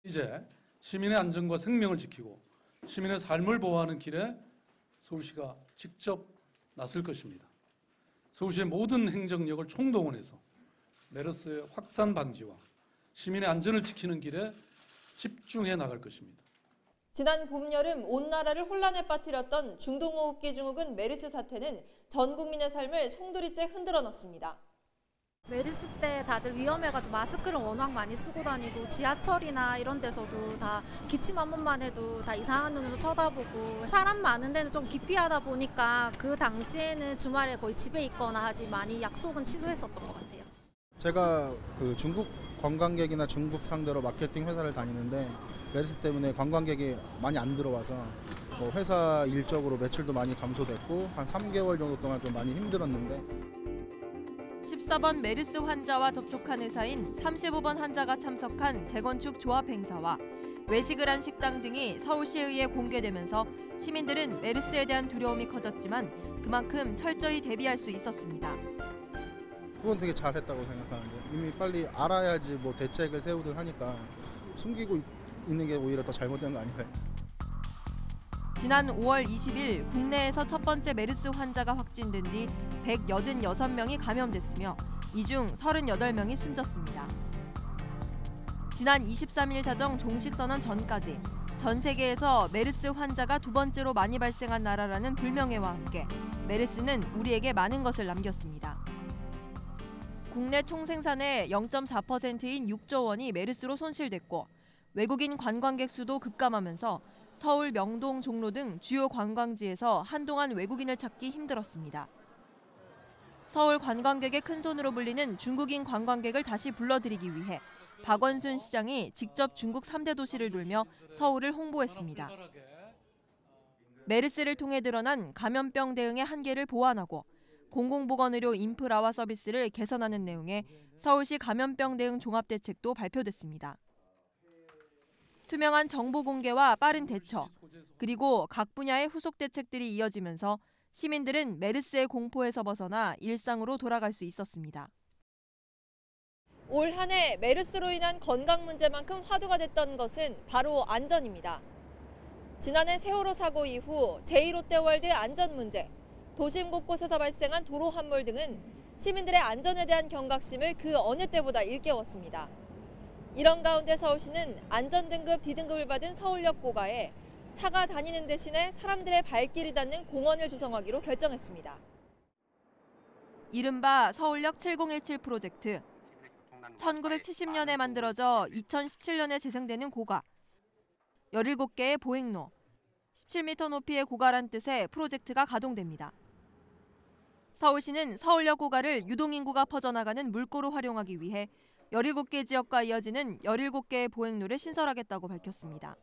이제 시민의 안전과 생명을 지키고 시민의 삶을 보호하는 길에 서울시가 직접 나설 것입니다. 서울시의 모든 행정력을 총동원해서 메르스의 확산 방지와 시민의 안전을 지키는 길에 집중해 나갈 것입니다. 지난 봄, 여름 온 나라를 혼란에 빠뜨렸던 중동호흡기 증후군 메르스 사태는 전 국민의 삶을 송두리째 흔들어 놨습니다. 메르스 때 다들 위험해가지고 마스크를 워낙 많이 쓰고 다니고 지하철이나 이런 데서도 다 기침 한 번만 해도 다 이상한 눈으로 쳐다보고 사람 많은 데는 좀 기피하다 보니까 그 당시에는 주말에 거의 집에 있거나 하지 많이 약속은 취소했었던 것 같아요. 제가 그 중국 관광객이나 중국 상대로 마케팅 회사를 다니는데 메르스 때문에 관광객이 많이 안 들어와서 뭐 회사 일적으로 매출도 많이 감소됐고 한 3개월 정도 동안 좀 많이 힘들었는데 14번 메르스 환자와 접촉한 회사인 35번 환자가 참석한 재건축 조합 행사와 외식을 한 식당 등이 서울시에 의해 공개되면서 시민들은 메르스에 대한 두려움이 커졌지만 그만큼 철저히 대비할 수 있었습니다. 그건 되게 잘했다고 생각하는데 이미 빨리 알아야지 뭐 대책을 세우든 하니까 숨기고 있는 게 오히려 더 잘못된 거 아닌가요? 지난 5월 20일 국내에서 첫 번째 메르스 환자가 확진된 뒤 186명이 감염됐으며 이 중 38명이 숨졌습니다. 지난 23일 자정 종식선언 전까지 전 세계에서 메르스 환자가 두 번째로 많이 발생한 나라라는 불명예와 함께 메르스는 우리에게 많은 것을 남겼습니다. 국내 총생산의 0.4%인 6조 원이 메르스로 손실됐고 외국인 관광객 수도 급감하면서 서울, 명동, 종로 등 주요 관광지에서 한동안 외국인을 찾기 힘들었습니다. 서울 관광객의 큰손으로 불리는 중국인 관광객을 다시 불러들이기 위해 박원순 시장이 직접 중국 3대 도시를 돌며 서울을 홍보했습니다. 메르스를 통해 드러난 감염병 대응의 한계를 보완하고 공공보건의료 인프라와 서비스를 개선하는 내용의 서울시 감염병 대응 종합대책도 발표됐습니다. 투명한 정보 공개와 빠른 대처, 그리고 각 분야의 후속 대책들이 이어지면서 시민들은 메르스의 공포에서 벗어나 일상으로 돌아갈 수 있었습니다. 올 한 해 메르스로 인한 건강 문제만큼 화두가 됐던 것은 바로 안전입니다. 지난해 세월호 사고 이후 제2롯데월드의 안전 문제, 도심 곳곳에서 발생한 도로 함몰 등은 시민들의 안전에 대한 경각심을 그 어느 때보다 일깨웠습니다. 이런 가운데 서울시는 안전등급 D등급을 받은 서울역 고가에 차가 다니는 대신에 사람들의 발길이 닿는 공원을 조성하기로 결정했습니다. 이른바 서울역 7017 프로젝트. 1970년에 만들어져 2017년에 재생되는 고가. 17개의 보행로, 17m 높이의 고가란 뜻의 프로젝트가 가동됩니다. 서울시는 서울역 고가를 유동인구가 퍼져나가는 물꼬로 활용하기 위해 17개 지역과 이어지는 17개의 보행로를 신설하겠다고 밝혔습니다.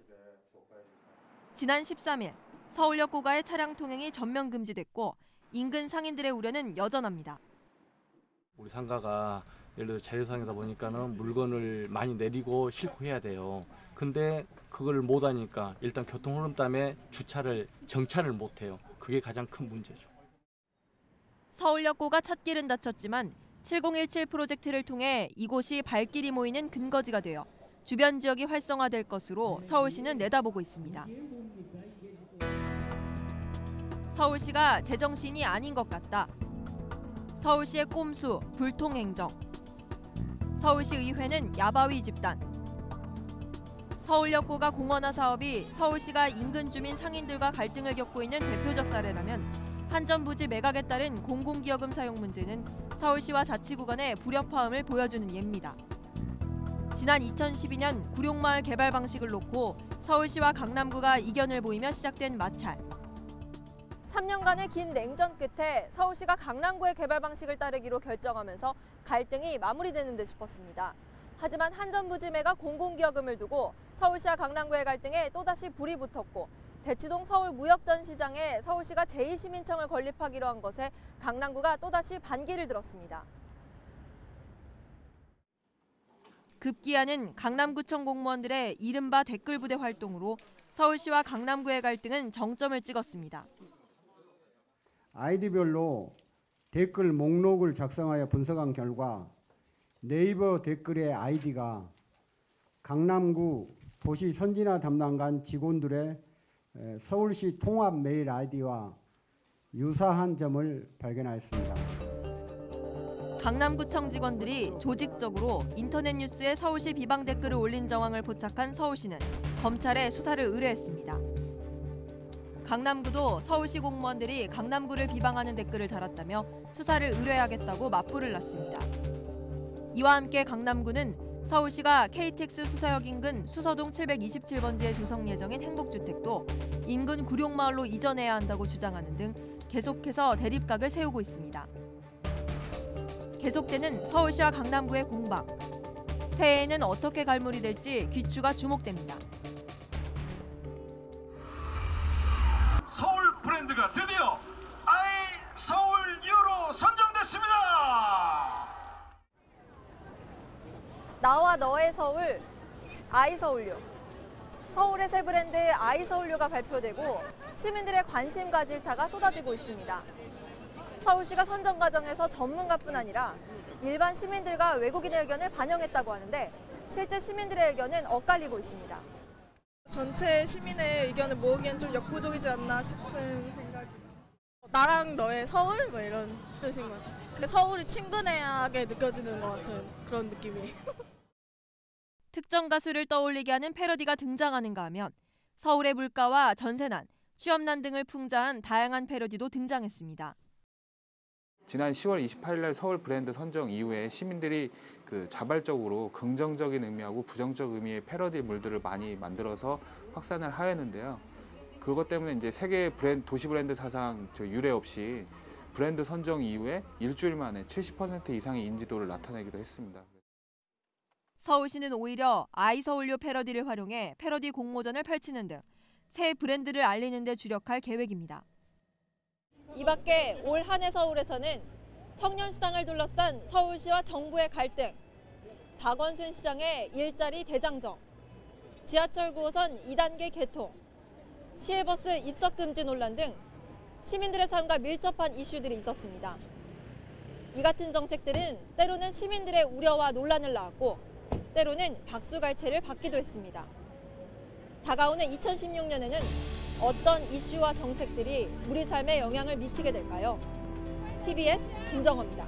지난 13일 서울역 고가의 차량 통행이 전면 금지됐고 인근 상인들의 우려는 여전합니다. 우리 상가가 예를 들어 자유상이다 보니까는 물건을 많이 내리고 싣고 해야 돼요. 근데 그걸 못 하니까 일단 교통 흐름 때문에 주차를 정차를 못 해요. 그게 가장 큰 문제죠. 서울역 고가 찻길은 닫혔지만 7017 프로젝트를 통해 이곳이 발길이 모이는 근거지가 되어 주변 지역이 활성화될 것으로 서울시는 내다보고 있습니다. 서울시가 제정신이 아닌 것 같다. 서울시의 꼼수, 불통행정. 서울시의회는 야바위 집단. 서울역 고가 공원화 사업이 서울시가 인근 주민 상인들과 갈등을 겪고 있는 대표적 사례라면 한전부지 매각에 따른 공공기여금 사용 문제는 서울시와 자치구간의 불협화음을 보여주는 예입니다. 지난 2012년 구룡마을 개발 방식을 놓고 서울시와 강남구가 이견을 보이며 시작된 마찰. 3년간의 긴 냉전 끝에 서울시가 강남구의 개발 방식을 따르기로 결정하면서 갈등이 마무리되는 듯 싶었습니다. 하지만 한전부지 매각 공공기여금을 두고 서울시와 강남구의 갈등에 또다시 불이 붙었고 대치동 서울무역전시장에 서울시가 제2시민청을 건립하기로 한 것에 강남구가 또다시 반기를 들었습니다. 급기야는 강남구청 공무원들의 이른바 댓글부대 활동으로 서울시와 강남구의 갈등은 정점을 찍었습니다. 아이디별로 댓글 목록을 작성하여 분석한 결과 네이버 댓글의 아이디가 강남구 도시 선진화 담당관 직원들의 서울시 통합 메일 아이디와 유사한 점을 발견하였습니다. 강남구청 직원들이 조직적으로 인터넷 뉴스에 서울시 비방 댓글을 올린 정황을 포착한 서울시는 검찰에 수사를 의뢰했습니다. 강남구도 서울시 공무원들이 강남구를 비방하는 댓글을 달았다며 수사를 의뢰하겠다고 맞불을 놨습니다. 이와 함께 강남구는 서울시가 KTX 수서역 인근 수서동 727번지에 조성 예정인 행복주택도 인근 구룡마을로 이전해야 한다고 주장하는 등 계속해서 대립각을 세우고 있습니다. 계속되는 서울시와 강남구의 공방. 새해에는 어떻게 갈무리 될지 귀추가 주목됩니다. 서울 브랜드가 드디어 아이서울유로 선정됐습니다. 나와 너의 서울, 아이서울유. 서울의 새 브랜드 아이서울유가 발표되고 시민들의 관심 가질 타가 쏟아지고 있습니다. 서울시가 선정 과정에서 전문가뿐 아니라 일반 시민들과 외국인의 의견을 반영했다고 하는데 실제 시민들의 의견은 엇갈리고 있습니다. 전체 시민의 의견을 모으기엔 좀 역부족이지 않나 싶은 생각이. 나랑 너의 서울? 뭐 이런 뜻인 것 같아요. 그 서울이 친근하게 느껴지는 것 같은 그런 느낌이에요. 특정 가수를 떠올리게 하는 패러디가 등장하는가 하면 서울의 물가와 전세난, 취업난 등을 풍자한 다양한 패러디도 등장했습니다. 지난 10월 28일 날 서울 브랜드 선정 이후에 시민들이 자발적으로 긍정적인 의미하고 부정적 의미의 패러디물들을 많이 만들어서 확산을 하였는데요. 그것 때문에 이제 세계 도시 브랜드 사상 유례 없이 브랜드 선정 이후에 일주일 만에 70% 이상의 인지도를 나타내기도 했습니다. 서울시는 오히려 아이서울유 패러디를 활용해 패러디 공모전을 펼치는 등 새 브랜드를 알리는 데 주력할 계획입니다. 이 밖에 올 한 해 서울에서는 청년시장을 둘러싼 서울시와 정부의 갈등, 박원순 시장의 일자리 대장정, 지하철 9호선 2단계 개통, 시외버스 입석 금지 논란 등 시민들의 삶과 밀접한 이슈들이 있었습니다. 이 같은 정책들은 때로는 시민들의 우려와 논란을 낳았고 때로는 박수갈채를 받기도 했습니다. 다가오는 2016년에는 어떤 이슈와 정책들이 우리 삶에 영향을 미치게 될까요? TBS 김정호입니다.